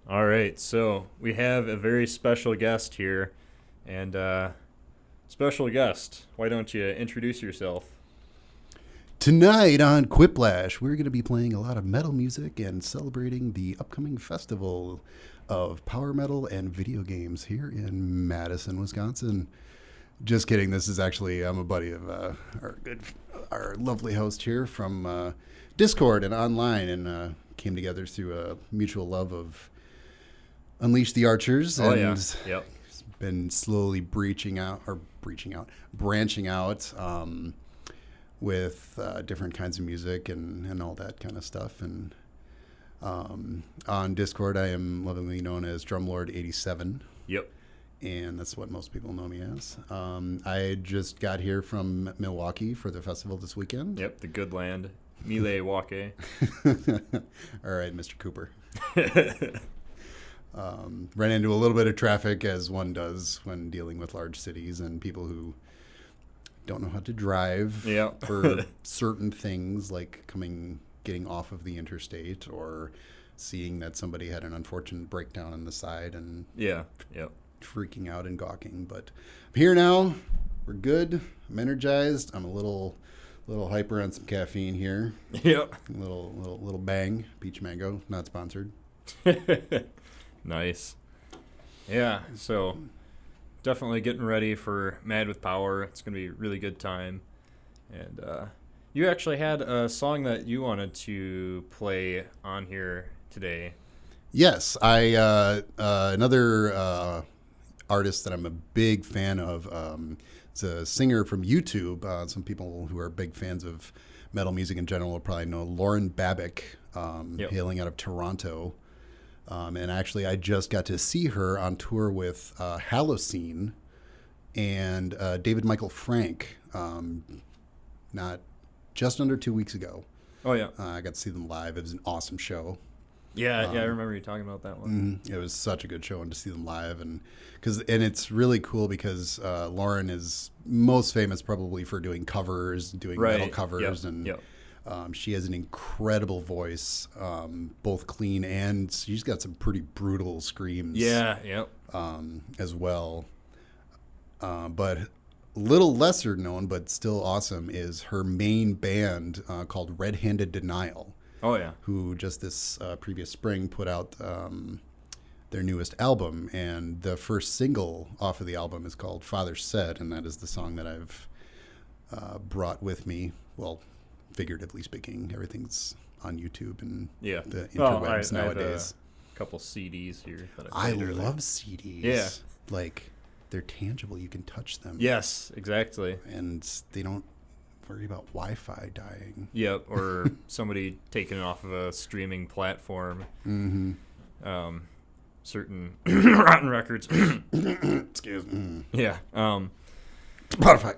All right, so we have a very special guest here, and special guest. Why don't you introduce yourself? Tonight on Quiplash, we're going to be playing a lot of metal music and celebrating the upcoming festival of power metal and video games here in Madison, Wisconsin. Just kidding. This is actually I'm a buddy of our lovely host here from Discord and online, and came together through a mutual love of Unleash the Archers. Oh and yeah, yep. been slowly branching out with different kinds of music and all that kind of stuff. And on Discord, I am lovingly known as Drumlord87. Yep. And that's what most people know me as. I just got here from Milwaukee for the festival this weekend. Yep, the good land. Milwaukee. All right, Mr. Cooper. Ran into a little bit of traffic, as one does when dealing with large cities and people who don't know how to drive Yep. for certain things, like getting off of the interstate or seeing that somebody had an unfortunate breakdown on the side and Yeah, yep. freaking out and gawking. But I'm here now. We're good. I'm energized. I'm a little hyper on some caffeine here. Yep. A little bang. Peach mango, not sponsored. Nice. Yeah, so definitely getting ready for Mad with Power. It's going to be a really good time. And you actually had a song that you wanted to play on here today. Yes, I another artist that I'm a big fan of. It's a singer from YouTube. Some people who are big fans of metal music in general will probably know Lauren Babic, Yep. hailing out of Toronto. And actually, I just got to see her on tour with Halocene and David Michael Frank, not just under 2 weeks ago. Oh, yeah. I got to see them live. It was an awesome show. Yeah, I remember you talking about that one. It was such a good show, and to see them live, and it's really cool because Lauren is most famous probably for doing covers, doing metal covers, Yep. and Yep. she has an incredible voice, both clean and she's got some pretty brutal screams. Yeah, yep. As well. But little lesser known, but still awesome, is her main band called Red-Handed Denial. Oh, yeah. Who just this previous spring put out their newest album, and the first single off of the album is called Father Said, and that is the song that I've brought with me. Well, figuratively speaking, everything's on YouTube and Yeah. the interwebs I have nowadays. a couple CDs here that I played earlier. love CDs. Yeah. Like, they're tangible. You can touch them. Yes, exactly. And they don't worry about Wi-Fi dying. Yep, or somebody taking it off of a streaming platform. Mm-hmm. Certain Rotten Records. Excuse me. Yeah. Spotify.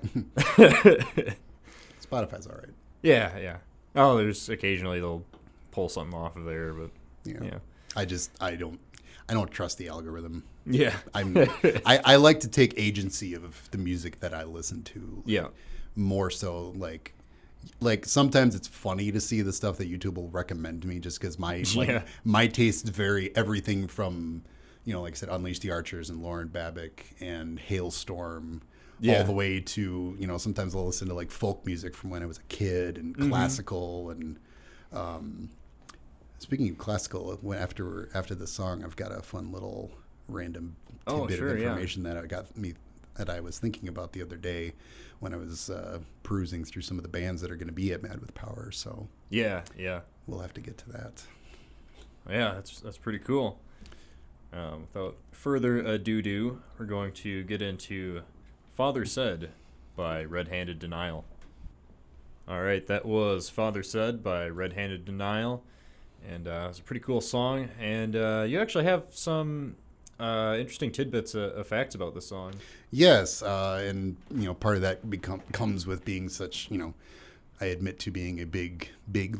Spotify's all right. Yeah. Oh, there's occasionally they'll pull something off of there, but yeah. I don't trust the algorithm. Yeah. I like to take agency of the music that I listen to. Yeah. More so, like sometimes it's funny to see the stuff that YouTube will recommend to me, just because my taste vary everything from, like I said, Unleash the Archers and Lauren Babic and Hailstorm, all the way to, sometimes I'll listen to like folk music from when I was a kid and classical. And speaking of classical, after the song, I've got a fun little random tidbit of information that I was thinking about the other day when I was perusing through some of the bands that are going to be at Mad with Power. So Yeah. we'll have to get to that. Yeah, that's pretty cool. Without further ado, we're going to get into Father Said by Red-Handed Denial. All right, that was Father Said by Red-Handed Denial, and it's a pretty cool song. And you actually have some interesting tidbits of facts about this song. Yes, and part of that comes with being such, I admit to being a big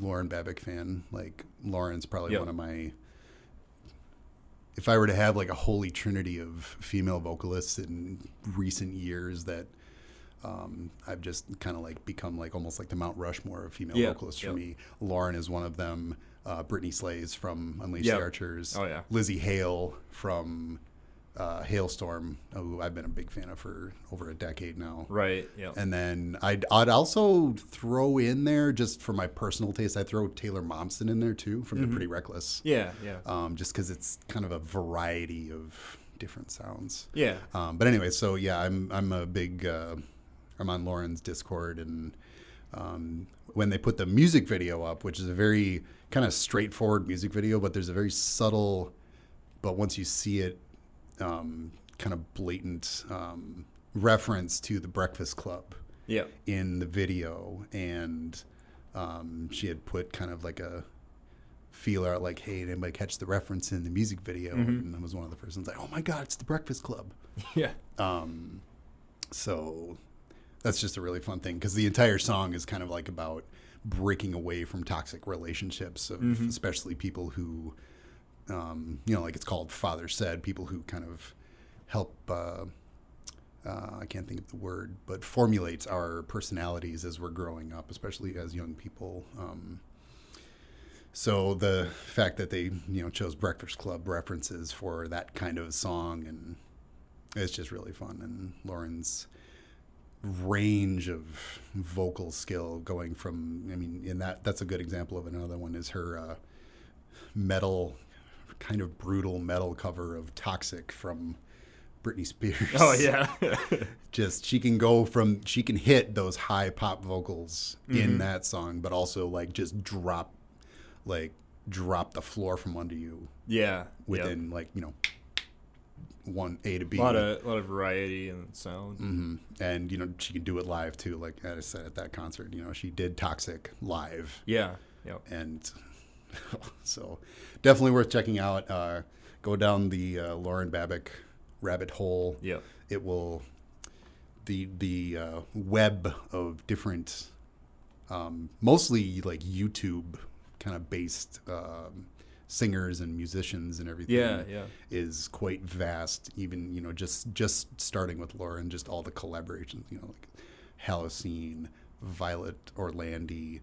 Lauren Babic fan. Like, Lauren's probably one of my, if I were to have like a holy trinity of female vocalists in recent years, that I've just kind of like become like almost like the Mount Rushmore of female vocalists for me. Lauren is one of them. Brittany Slays from Unleash the Archers. Oh, yeah. Lizzie Hale from Hailstorm, who I've been a big fan of for over a decade now. Right, yeah. And then I'd also throw in there, just for my personal taste, I throw Taylor Momsen in there too from The Pretty Reckless. Yeah, yeah. Just because it's kind of a variety of different sounds. Yeah. But anyway, so yeah, I'm a big, I'm on Lauren's Discord, and when they put the music video up, which is a very kind of straightforward music video, but there's a very subtle, but once you see it, kind of blatant reference to the Breakfast Club in the video. And she had put kind of like a feeler out, like, hey, did anybody catch the reference in the music video? And I was one of the first ones like, oh my God, it's the Breakfast Club. Yeah. So that's just a really fun thing, because the entire song is kind of like about breaking away from toxic relationships of especially people who, like it's called Father Said, people who kind of help, I can't think of the word, but formulates our personalities as we're growing up, especially as young people. So the fact that they, chose Breakfast Club references for that kind of song, and it's just really fun. And Lauren's range of vocal skill, going from, that's a good example of another one, is her metal, kind of brutal metal cover of Toxic from Britney Spears. Oh yeah. Just she can hit those high pop vocals in that song, but also like just drop the floor from under you. Yeah. Within one A to B. A lot of variety in sound. And she could do it live too. Like I said at that concert, she did Toxic live. Yeah. Yep. And so definitely worth checking out. Go down the Lauren Babick rabbit hole. Yep. It will, the web of different, mostly like YouTube kind of based singers and musicians and everything is quite vast. Even just starting with Lauren, just all the collaborations, like Halocene, Violet Orlandi,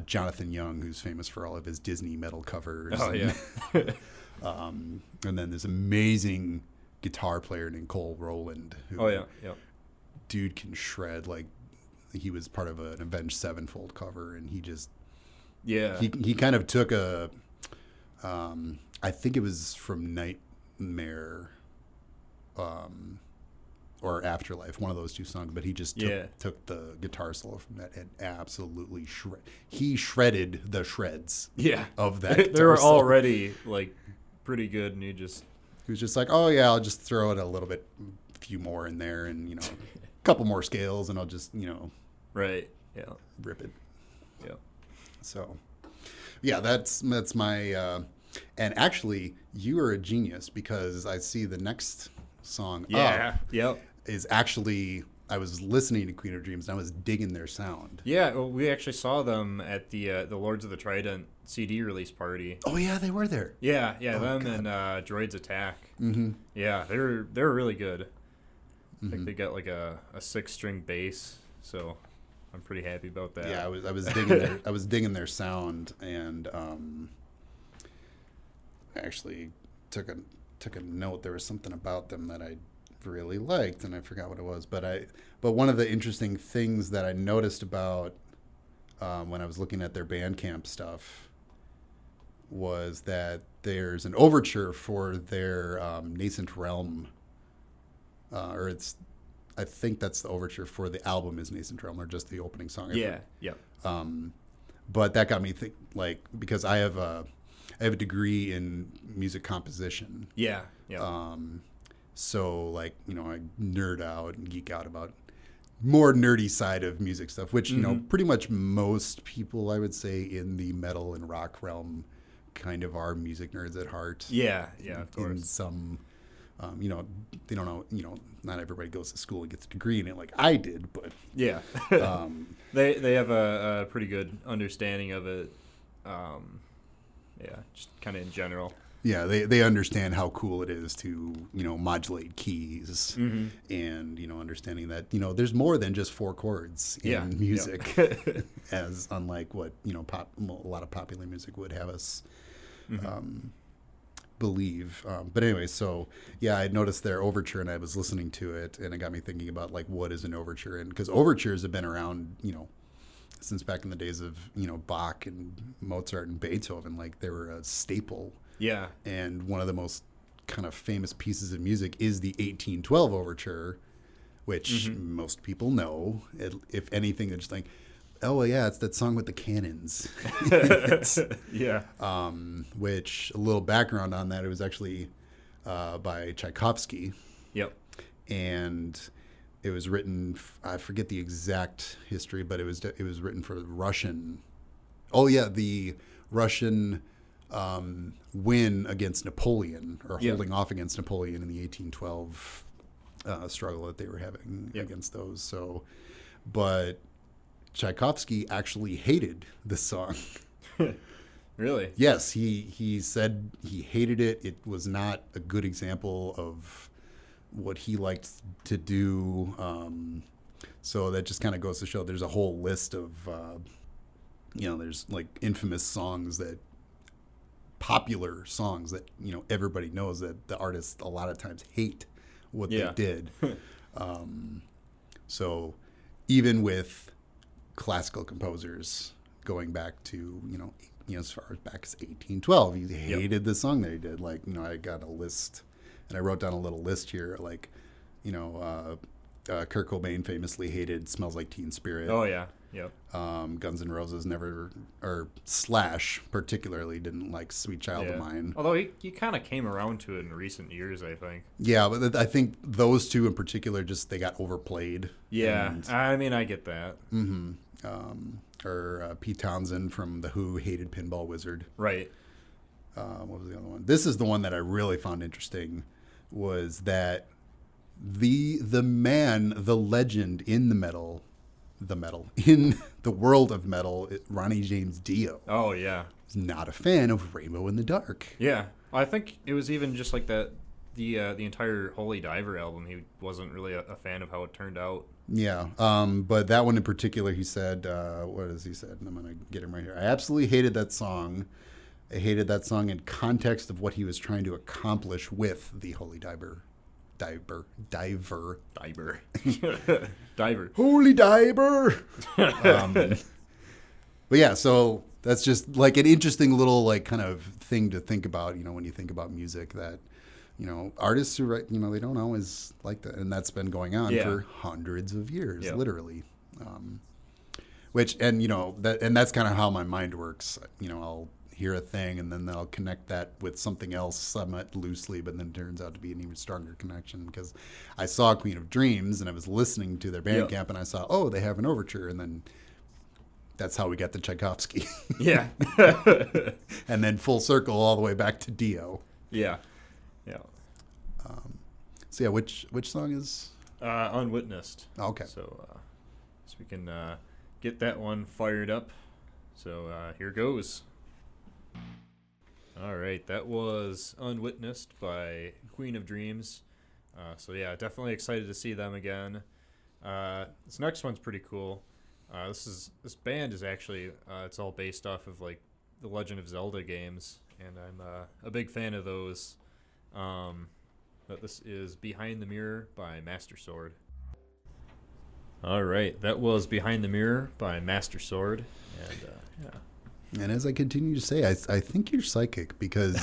Jonathan Young, who's famous for all of his Disney metal covers. Oh yeah. And then this amazing guitar player named Cole Rowland, who dude can shred. Like, he was part of an Avenged Sevenfold cover, and he just he kind of took a I think it was from Nightmare or Afterlife, one of those two songs, but he just took the guitar solo from that and absolutely shredded the shreds of that. They were already like pretty good, and he was just like, oh yeah, I'll just throw it a few more in there, and a couple more scales, and I'll just rip it. Yeah. So yeah, that's my and actually you are a genius, because I see the next song is actually, I was listening to Queen of Dreams and I was digging their sound. Yeah, well, we actually saw them at the Lords of the Trident CD release party. Oh yeah, they were there. Yeah, them and Droid's Attack. Yeah, they were really good. I think they got like a 6-string bass, so I'm pretty happy about that. Yeah, I was digging their sound, and I actually took a note. There was something about them that I really liked, and I forgot what it was. But one of the interesting things that I noticed about when I was looking at their Bandcamp stuff was that there's an overture for their Nascent Realm, I think that's the overture for the album is Nascent Realm, or just the opening song. But that got me because I have a degree in music composition. So I nerd out and geek out about more nerdy side of music stuff, which pretty much most people, I would say, in the metal and rock realm kind of are music nerds at heart. Yeah, of course. In some, they don't know, not everybody goes to school and gets a degree in it like I did, but they have a pretty good understanding of it. Just kind of in general. Yeah, they understand how cool it is to, modulate keys and, understanding that, there's more than just four chords in music, as unlike what, a lot of popular music would have us believe. But anyway, so, I noticed their overture and I was listening to it and it got me thinking about, like, what is an overture? And because overtures have been around, since back in the days of, Bach and Mozart and Beethoven, like they were a staple. Yeah. And one of the most kind of famous pieces of music is the 1812 overture, which most people know. If anything, they're just like, oh, well, yeah, it's that song with the cannons. Yeah. Which, a little background on that, it was actually by Tchaikovsky. Yep. And it was written, I forget the exact history, but it was written for Russian. Oh, yeah, the Russian win against Napoleon, or holding off against Napoleon in the 1812 struggle that they were having against those. So, but Tchaikovsky actually hated this song. Really? Yes, he said he hated it. It was not a good example of what he liked to do. So that just kind of goes to show there's a whole list of, there's like infamous songs popular songs that, everybody knows that the artists a lot of times hate what they did. So even with classical composers going back to, as far as back as 1812, he hated the song that he did. Like, I got a list and I wrote down a little list here, like, Kurt Cobain famously hated Smells Like Teen Spirit. Oh, yeah. Yep. Guns N' Roses or Slash particularly didn't like Sweet Child of Mine. Although he kind of came around to it in recent years, I think. Yeah, but I think those two in particular, just they got overplayed. Yeah, I mean, I get that. Mm-hmm. Or Pete Townsend from The Who hated Pinball Wizard. Right. What was the other one? This is the one that I really found interesting, was that the man, the legend in in the world of metal, Ronnie James Dio. Oh, yeah. Is not a fan of Rainbow in the Dark. Yeah. I think it was even just like that, the entire Holy Diver album, he wasn't really a fan of how it turned out. Yeah. But that one in particular, he said, what has he said? And I'm going to get him right here. I absolutely hated that song. I hated that song in context of what he was trying to accomplish with the Holy Diver. Diver. Holy Diver. But yeah, so that's just like an interesting little like kind of thing to think about, when you think about music, that, artists who write, they don't always like that. And that's been going on for hundreds of years, literally. That's kind of how my mind works. I'll hear a thing and then I'll connect that with something else somewhat loosely, but then it turns out to be an even stronger connection because I saw Queen of Dreams and I was listening to their Bandcamp and I saw, oh, they have an overture, and then that's how we got to Tchaikovsky. Yeah. And then full circle all the way back to Dio. Yeah. Yeah. So yeah, which song is Unwitnessed. Oh, okay. So we can get that one fired up. So here goes. All right, that was Unwitnessed by Queen of Dreams. So yeah, definitely excited to see them again. This next one's pretty cool. This band is actually it's all based off of like the Legend of Zelda games, and I'm a big fan of those. But this is Behind the Mirror by Master Sword. All right, that was Behind the Mirror by Master Sword, and yeah. And as I continue to say, I think you're psychic, because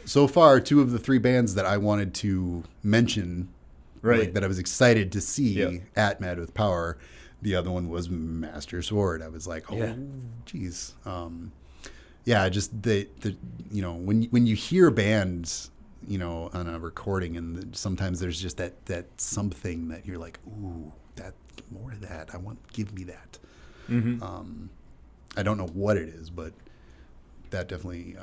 so far, two of the three bands that I wanted to mention, like, that I was excited to see at Mad with Power, the other one was Master Sword. I was like, geez. Just when you hear bands, on a recording, and sometimes there's just that something that you're like, ooh, that more of that. Give me that. Mm-hmm. I don't know what it is, but that definitely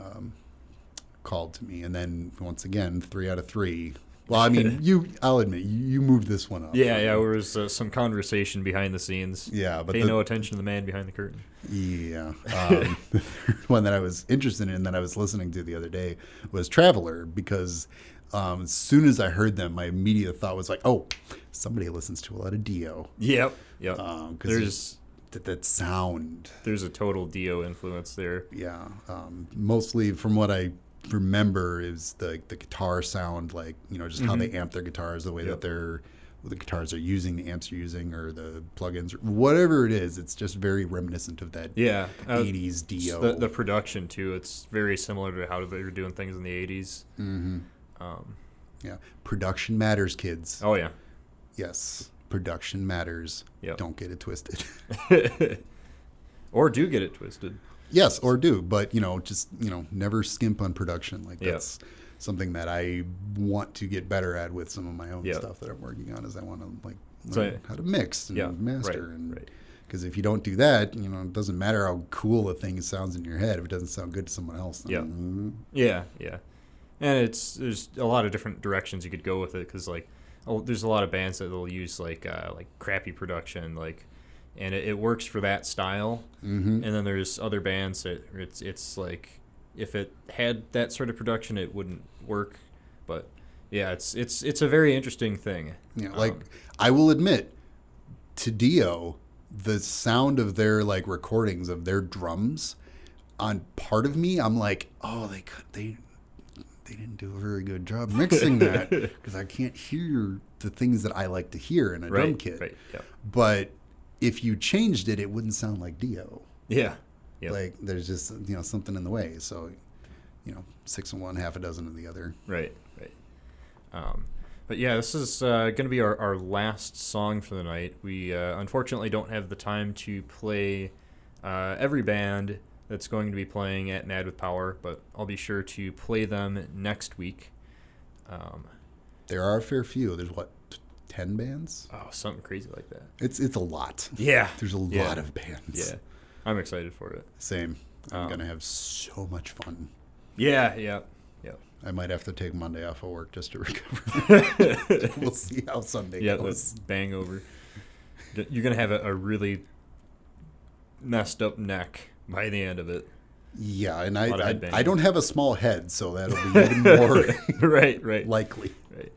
called to me. And then once again, 3 out of 3 Well, I mean, I'll admit, you moved this one up. Yeah, there was some conversation behind the scenes. Yeah, but pay no attention to the man behind the curtain. Yeah. The one that I was interested in that I was listening to the other day was Traveler, because as soon as I heard them, my immediate thought was like, oh, somebody listens to a lot of Dio. Yep. There's that sound. There's a total Dio influence there. Yeah. Mostly from what I remember is the guitar sound, like, just how they amp their guitars, the way that the guitars are using, the amps are using, or the plugins, or whatever it is. It's just very reminiscent of that 80s Dio. The production, too. It's very similar to how they were doing things in the 80s. Mm-hmm. Yeah. Production matters, kids. Oh, yeah. Yes. Production matters. Yep. Don't get it twisted. Or do get it twisted. Yes, or do. But, never skimp on production. Like, that's something that I want to get better at with some of my own stuff that I'm working on, is I want to, learn how to mix and master. Because if you don't do that, it doesn't matter how cool a thing sounds in your head if it doesn't sound good to someone else. Yeah. And there's a lot of different directions you could go with it, because, there's a lot of bands that will use, crappy production, and it works for that style. Mm-hmm. And then there's other bands that it's like, if it had that sort of production, it wouldn't work. But yeah, it's a very interesting thing. Yeah, I will admit, to Dio, the sound of their recordings of their drums, on part of me, I'm like, oh, they didn't do a very good job mixing that, because I can't hear the things that I like to hear in a drum kit. Right. Yeah. But if you changed it, it wouldn't sound like Dio. Yeah. Yep. There's just something in the way. So 6 in one, half a dozen in the other. Right. But yeah, this is going to be our last song for the night. We unfortunately don't have the time to play every band that's going to be playing at Mad with Power, but I'll be sure to play them next week. There are a fair few. There's 10 bands? Oh, something crazy like that. It's a lot. Yeah. There's a lot of bands. Yeah. I'm excited for it. Same. I'm going to have so much fun. Yeah. I might have to take Monday off of work just to recover. We'll see how Sunday goes. Let's bang over. You're going to have a really messed up neck by the end of it. Yeah, and I don't have a small head, so that'll be even more right. likely. Right.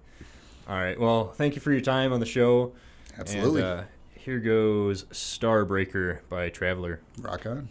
All right. Well, thank you for your time on the show. Absolutely. And here goes Starbreaker by Traveler. Rock on.